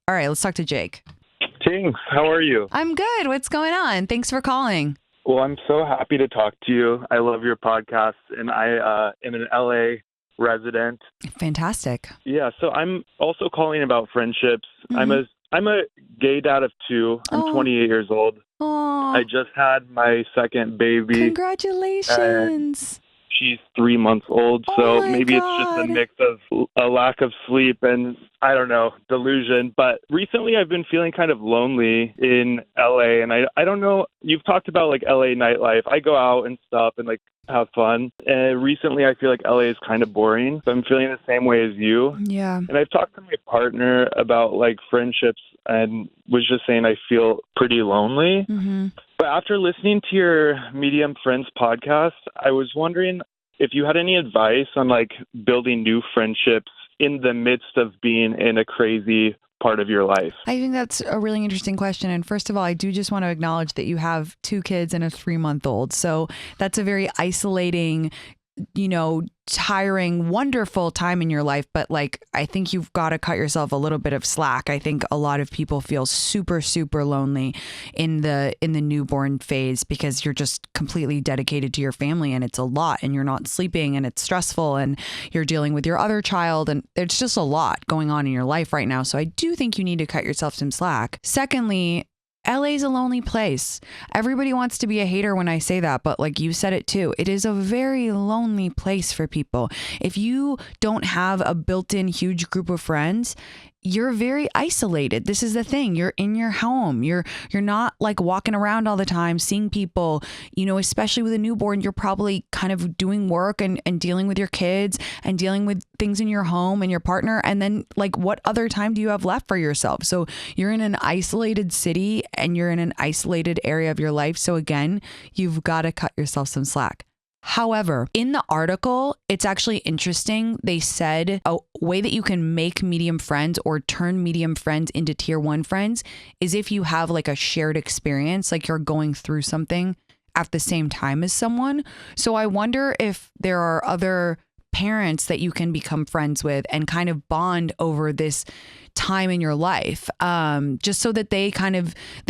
All right, let's talk to Jake. Tinx, how are you? I'm good. What's going on? Thanks for calling. Well, I'm so happy to talk to you. I love your podcast, and I am an LA resident. Fantastic. Yeah, so I'm also calling about friendships. Mm-hmm. I'm a gay dad of two. I'm 28 years old. Oh, I just had my second baby. Congratulations. She's 3 months old, Oh so my maybe it's just a God. mix of a lack of sleep and, I don't know, delusion. But recently I've been feeling kind of lonely in LA, and I don't know, you've talked about like LA nightlife. I go out and stuff and like have fun. And recently I feel like LA is kind of boring, so I'm feeling the same way as you. Yeah. And I've talked to my partner about like friendships and was just saying I feel pretty lonely. Mm-hmm. But after listening to your Medium Friends podcast, I was wondering if you had any advice on like building new friendships in the midst of being in a crazy part of your life. I think that's a really interesting question. And first of all, I do just want to acknowledge that you have 2 kids and a 3-month-old. So that's a very isolating, tiring, wonderful time in your life. But like, I think you've got to cut yourself a little bit of slack. I think a lot of people feel super, super lonely in the newborn phase because you're just completely dedicated to your family and it's a lot and you're not sleeping and it's stressful and you're dealing with your other child and it's just a lot going on in your life right now. So I do think you need to cut yourself some slack. Secondly, LA is a lonely place. Everybody wants to be a hater when I say that, but like you said it too, it is a very lonely place for people. If you don't have a built-in huge group of friends, you're very isolated. This is the thing. You're in your home. You're not like walking around all the time, seeing people, especially with a newborn, you're probably kind of doing work and dealing with your kids and dealing with things in your home and your partner. And then like, what other time do you have left for yourself? So you're in an isolated city and you're in an isolated area of your life. So again, you've got to cut yourself some slack. However, in the article, it's actually interesting. They said a way that you can make medium friends or turn medium friends into tier 1 friends is if you have like a shared experience, like you're going through something at the same time as someone. So I wonder if there are other parents that you can become friends with and kind of bond over this time in your life, just so that they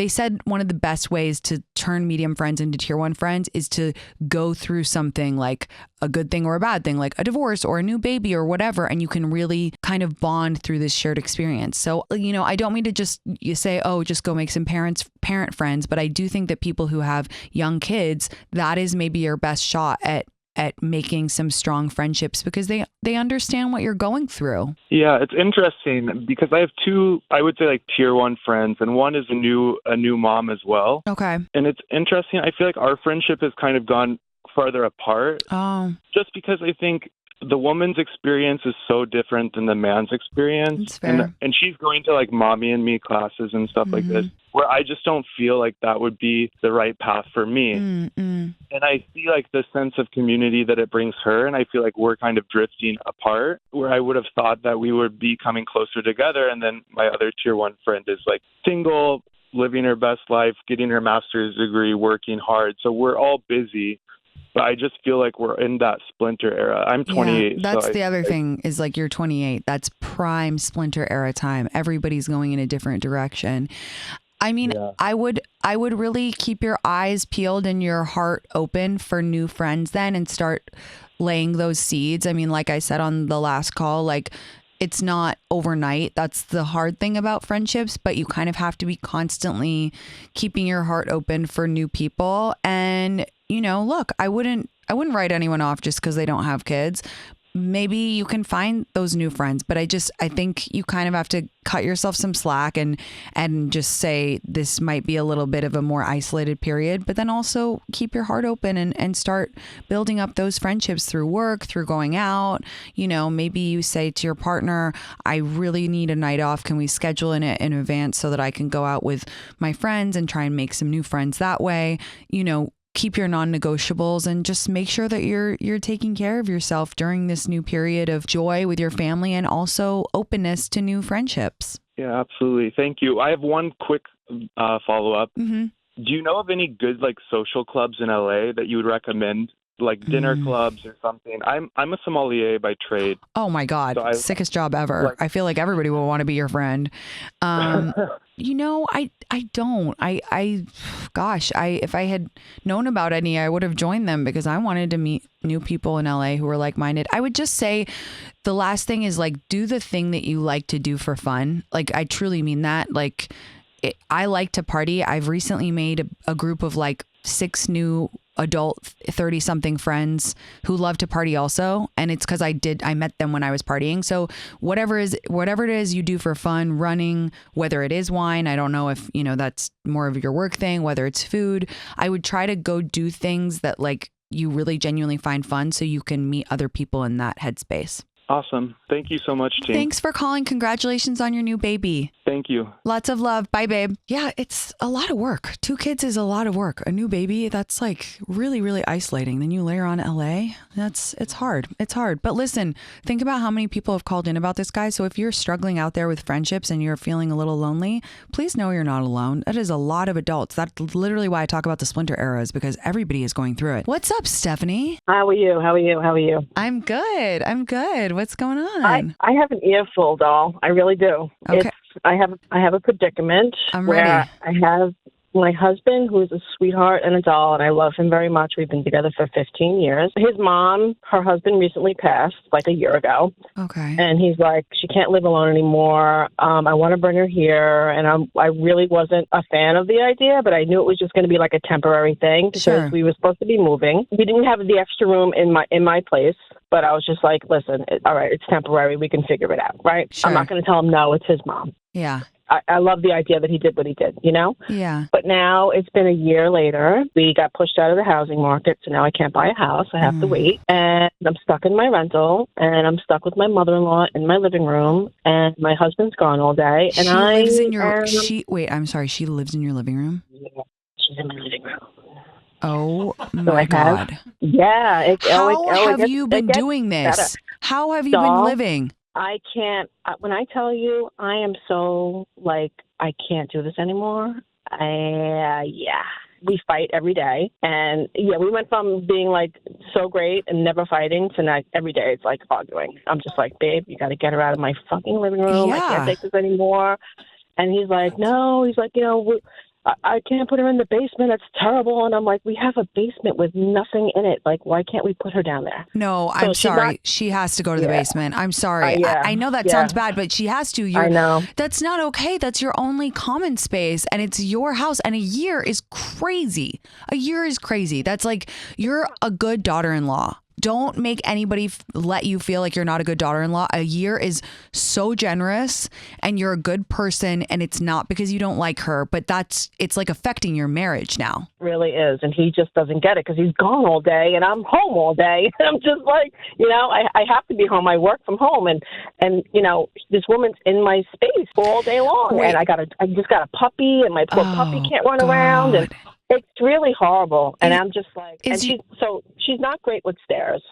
said one of the best ways to turn medium friends into tier 1 friends is to go through something like a good thing or a bad thing, like a divorce or a new baby or whatever, and you can really kind of bond through this shared experience. So, I don't mean to just say, oh, just go make some parent friends, but I do think that people who have young kids, that is maybe your best shot at making some strong friendships because they understand what you're going through. Yeah, it's interesting because I have 2, I would say like tier 1 friends, and one is a new mom as well. Okay. And it's interesting. I feel like our friendship has kind of gone farther apart. Oh. Just because I think the woman's experience is so different than the man's experience. That's fair. And she's going to like mommy and me classes and stuff like this, where I just don't feel like that would be the right path for me. Mm-mm. And I see like the sense of community that it brings her. And I feel like we're kind of drifting apart, where I would have thought that we would be coming closer together. And then my other tier 1 friend is like single, living her best life, getting her master's degree, working hard. So we're all busy. But I just feel like we're in that splinter era. I'm 28. Yeah, that's the other thing is like you're 28. That's prime splinter era time. Everybody's going in a different direction. I mean, yeah. I would really keep your eyes peeled and your heart open for new friends then and start laying those seeds. I mean, like I said on the last call, like it's not overnight. That's the hard thing about friendships, but you kind of have to be constantly keeping your heart open for new people. And look, I wouldn't write anyone off just because they don't have kids. Maybe you can find those new friends, but I think you kind of have to cut yourself some slack and just say this might be a little bit of a more isolated period, but then also keep your heart open and start building up those friendships through work, through going out. Maybe you say to your partner, I really need a night off. Can we schedule it in advance so that I can go out with my friends and try and make some new friends that way? Keep your non-negotiables and just make sure that you're taking care of yourself during this new period of joy with your family and also openness to new friendships. Yeah, absolutely. Thank you. I have one quick follow-up. Mm-hmm. Do you know of any good like social clubs in LA that you would recommend like dinner clubs or something. I'm a sommelier by trade. Oh my God. So Sickest job ever. I feel like everybody will want to be your friend. I don't. Gosh, if I had known about any, I would have joined them because I wanted to meet new people in LA who were like-minded. I would just say the last thing is like, do the thing that you like to do for fun. Like, I truly mean that. Like, I like to party. I've recently made a group of like 6 new adult 30-something friends who love to party also, and it's because I met them when I was partying. So whatever it is you do for fun, running, whether it is wine, I don't know if that's more of your work thing, whether it's food, I would try to go do things that like you really genuinely find fun so you can meet other people in that headspace. Awesome. Thank you so much, Tinx. Thanks for calling. Congratulations on your new baby. Thank you. Lots of love. Bye, babe. Yeah, it's a lot of work. 2 kids is a lot of work. A new baby, that's like really, really isolating. Then you layer on LA. It's hard. It's hard. But listen, think about how many people have called in about this guy. So if you're struggling out there with friendships and you're feeling a little lonely, please know you're not alone. That is a lot of adults. That's literally why I talk about the splinter eras, because everybody is going through it. What's up, Stephanie? How are you? I'm good. What's going on? I have an earful, doll. I really do. Okay. I have a predicament. I'm where ready. I have my husband, who is a sweetheart and a doll, and I love him very much. We've been together for 15 years. His mom, her husband recently passed like a year ago. Okay. And he's like, she can't live alone anymore. I want to bring her here. And I really wasn't a fan of the idea, but I knew it was just going to be like a temporary thing because we were supposed to be moving. We didn't have the extra room in my place. But I was just like, listen, all right, it's temporary. We can figure it out, right? Sure. I'm not going to tell him no. It's his mom. Yeah. I love the idea that he did what he did, Yeah. But now it's been a year later. We got pushed out of the housing market, so now I can't buy a house. I have to wait. And I'm stuck in my rental, and I'm stuck with my mother-in-law in my living room, and my husband's gone all day. And wait, I'm sorry. She lives in your living room? Yeah, she's in my living room. Oh, my God. Yeah. How have you been doing this? Better. How have you been living? I can't, when I tell you, I am so, like, I can't do this anymore. We fight every day. And, we went from being, like, so great and never fighting to now every day it's, like, arguing. I'm just like, babe, you got to get her out of my fucking living room. Yeah. I can't take this anymore. And he's like, no. He's like, I can't put her in the basement. It's terrible. And I'm like, we have a basement with nothing in it. Like, why can't we put her down there? No, I'm sorry. She has to go to the basement. I'm sorry. I know that sounds bad, but she has to. I know. That's not okay. That's your only common space, and it's your house. And a year is crazy. That's like, you're a good daughter-in-law. Don't make anybody let you feel like you're not a good daughter-in-law. A year is so generous, and you're a good person, and it's not because you don't like her, but it's like affecting your marriage now. It really is, and he just doesn't get it because he's gone all day, and I'm home all day. And I'm just like, I have to be home. I work from home, and this woman's in my space all day long. Wait. And I just got a puppy, and my poor puppy can't run around, and it's really horrible. And I'm just like, she's not great with stairs.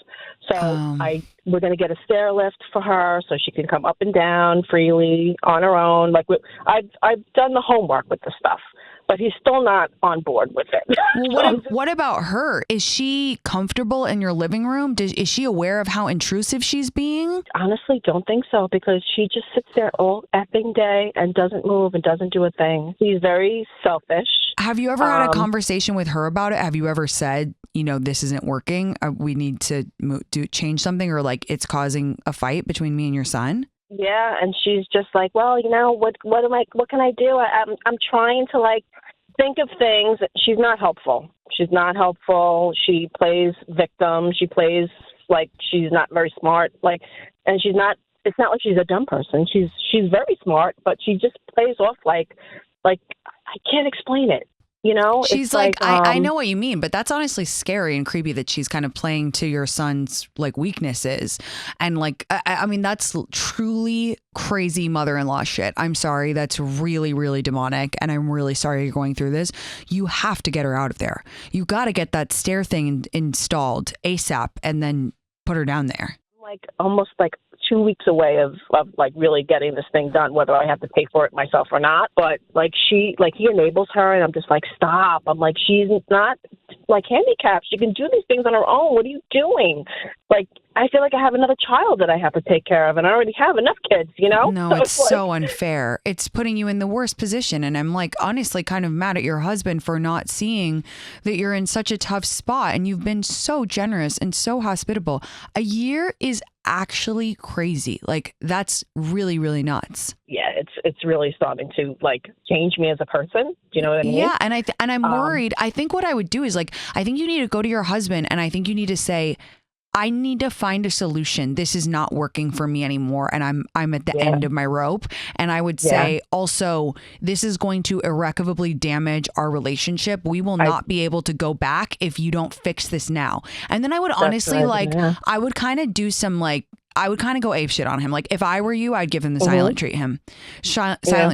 So we're going to get a stair lift for her so she can come up and down freely on her own. Like, I've done the homework with the stuff, but he's still not on board with it. Well, what about her? Is she comfortable in your living room? Is she aware of how intrusive she's being? Honestly, don't think so, because she just sits there all effing day and doesn't move and doesn't do a thing. He's very selfish. Have you ever had a conversation with her about it? Have you ever said, this isn't working, we need to change something, or like it's causing a fight between me and your son? Yeah, and she's just like, well, what can I do? I'm trying to like think of things. She's not helpful. She plays victim. She plays like she's not very smart. Like, and she's not. It's not like she's a dumb person. She's very smart, but she just plays off like I can't explain it. She's like I know what you mean, but that's honestly scary and creepy that she's kind of playing to your son's like weaknesses. And like, I mean, that's truly crazy mother-in-law shit. I'm sorry. That's really, really demonic. And I'm really sorry you're going through this. You have to get her out of there. You got to get that stair thing installed ASAP and then put her down there. Like almost like 2 weeks away of like really getting this thing done, whether I have to pay for it myself or not. But like he enables her, and I'm just like, stop. I'm like, she's not like handicapped. She can do these things on her own. What are you doing? Like, I feel like I have another child that I have to take care of, and I already have enough kids, you know? No, So it's so like, unfair. It's putting you in the worst position. And I'm like, honestly, kind of mad at your husband for not seeing that you're in such a tough spot. And you've been so generous and so hospitable. A year is actually crazy. Like, that's really, really nuts. yeah, it's really starting to like change me as a person. Do you know what I mean? Yeah, and I'm worried. I think what I would do is like, I think you need to go to your husband and I think you need to say, I need to find a solution. This is not working for me anymore, and I'm at the end of my rope. And I would say also, this is going to irrecoverably damage our relationship. We will not be able to go back if you don't fix this now. And then I would honestly I would kind of do some like, I would kind of go ape shit on him. Like, if I were you, I'd give him the silent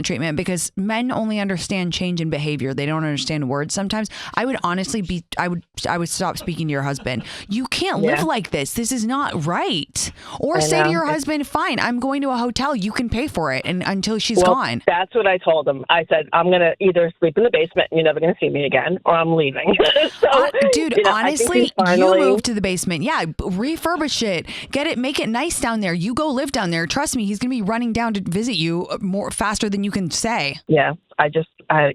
treatment, because men only understand change in behavior. They don't understand words sometimes. I would honestly I would stop speaking to your husband. You can't live like this. This is not right. Or say to your husband, fine, I'm going to a hotel. You can pay for it and until she's gone. That's what I told him. I said, I'm going to either sleep in the basement and you're never going to see me again, or I'm leaving. So, dude, you know, honestly, you move to the basement. Yeah, refurbish it. Get it, make it nice down there. You go live down there. Trust me, he's going to be running down to visit you more faster than you can say. Yeah. I just want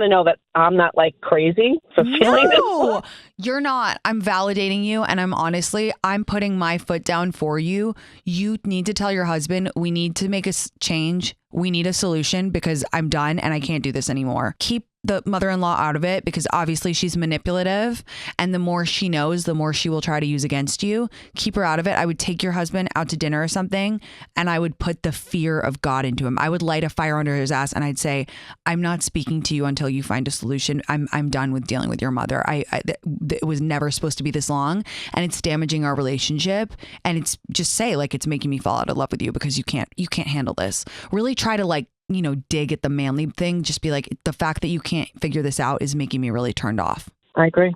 to know that I'm not like crazy for feeling this. No, you're not. I'm validating you, and I'm putting my foot down for you. You need to tell your husband, we need to make a change. We need a solution because I'm done and I can't do this anymore. Keep the mother-in-law out of it because obviously she's manipulative, and the more she knows, the more she will try to use against you. Keep her out of it. I would take your husband out to dinner or something, and I would put the fear of God into him. I would light a fire under his ass and I'd say, I'm not speaking to you until you find a solution. I'm done with dealing with your mother. It was never supposed to be this long, and it's damaging our relationship. And it's just say like, it's making me fall out of love with you because you can't handle this. Really try to like, you know, dig at the manly thing. Just be like, the fact that you can't figure this out is making me really turned off. I agree.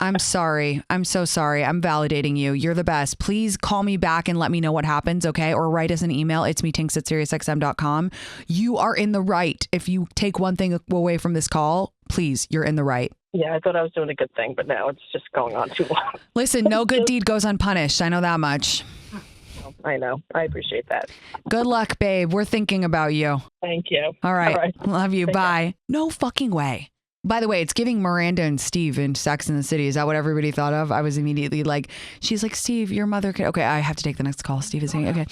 I'm sorry. I'm so sorry. I'm validating you. You're the best. Please call me back and let me know what happens, okay? Or write us an email. It's me, Tinx at SiriusXM.com. You are in the right. If you take one thing away from this call, please, you're in the right. Yeah, I thought I was doing a good thing, but now it's just going on too long. Listen, no good deed goes unpunished. I know that much. I know. I appreciate that. Good luck, babe. We're thinking about you. Thank you. All right. Love you. Take Bye. care. No fucking way. By the way, it's giving Miranda and Steve in Sex and the City. Is that what everybody thought of? I was immediately like, she's like, Steve, your mother could. Okay, I have to take the next call. Steve is saying, okay.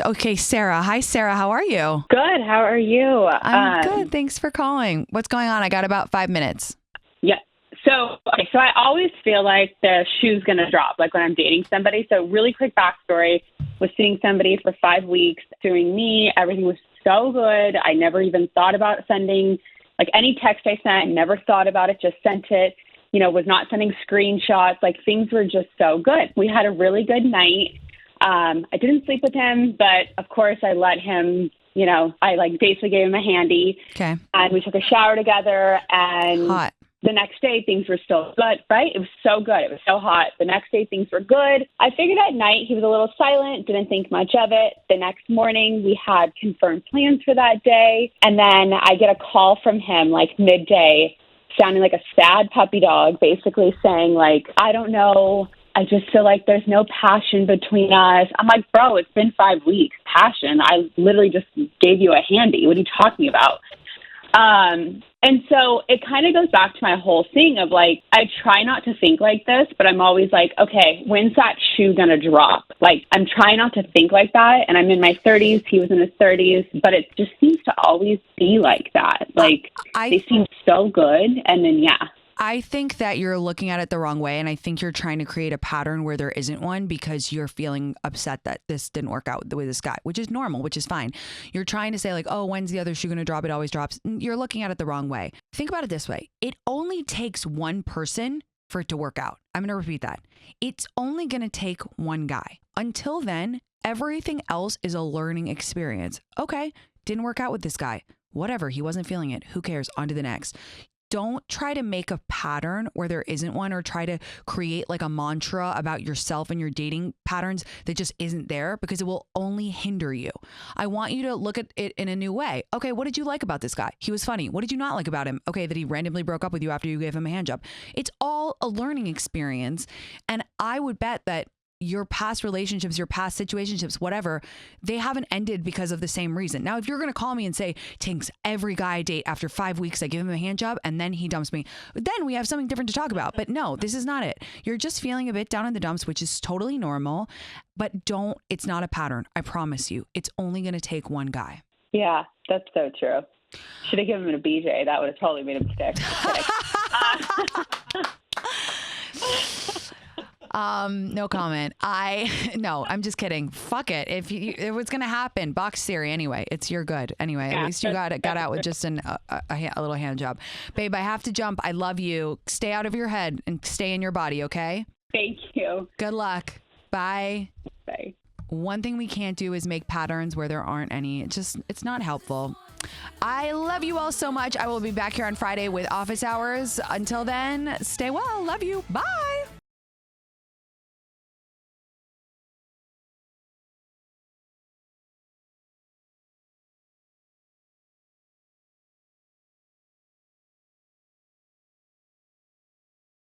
Okay, Sarah. Hi, Sarah. How are you? Good. How are you? I'm good. Thanks for calling. What's going on? I got about 5 minutes. Yeah. So I always feel like the shoe's going to drop, like when I'm dating somebody. So really quick backstory, was seeing somebody for 5 weeks, doing me. Everything was so good. I never even thought about sending, like any text I sent, never thought about it, just sent it, you know, was not sending screenshots. Like things were just so good. We had a really good night. I didn't sleep with him, but of course I let him, you know, I like basically gave him a handy. Okay. And we took a shower together, and Hot. the next day, things were still good, right? It was so good. It was so hot. The next day, things were good. I figured at night he was a little silent, didn't think much of it. The next morning, we had confirmed plans for that day. And then I get a call from him like midday, sounding like a sad puppy dog, basically saying like, I don't know. I just feel like there's no passion between us. I'm like, bro, it's been 5 weeks. Passion? I literally just gave you a handy. What are you talking about? And so it kind of goes back to my whole thing of like, I try not to think like this, but I'm always like, okay, when's that shoe going to drop? Like, I'm trying not to think like that. And I'm in my 30s. He was in his 30s, but it just seems to always be like that. Like they seem so good. And then, yeah. I think that you're looking at it the wrong way. And I think you're trying to create a pattern where there isn't one because you're feeling upset that this didn't work out with this guy, which is normal, which is fine. You're trying to say like, oh, when's the other shoe going to drop? It always drops. You're looking at it the wrong way. Think about it this way. It only takes one person for it to work out. I'm going to repeat that. It's only going to take one guy. Until then, everything else is a learning experience. Okay, didn't work out with this guy. Whatever. He wasn't feeling it. Who cares? On to the next. don't try to make a pattern where there isn't one, or try to create like a mantra about yourself and your dating patterns that just isn't there, because it will only hinder you. I want you to look at it in a new way. Okay, what did you like about this guy? He was funny. What did you not like about him? Okay, that he randomly broke up with you after you gave him a hand job. It's all a learning experience. And I would bet that your past relationships, your past situationships, whatever, they haven't ended because of the same reason. Now, if you're going to call me and say, Tinx, every guy I date after 5 weeks, I give him a hand job and then he dumps me, then we have something different to talk about. But no, this is not it. You're just feeling a bit down in the dumps, which is totally normal, but it's not a pattern. I promise you, it's only going to take one guy. Yeah, that's so true. Should have given him a BJ. That would have totally made him stick. No comment. I'm just kidding. Fuck it. If what's going to happen, box theory anyway. You're good. Anyway, at least you got out with just a little hand job. Babe, I have to jump. I love you. Stay out of your head and stay in your body, okay? Thank you. Good luck. Bye. Bye. One thing we can't do is make patterns where there aren't any. It's not helpful. I love you all so much. I will be back here on Friday with office hours. Until then, stay well. Love you. Bye.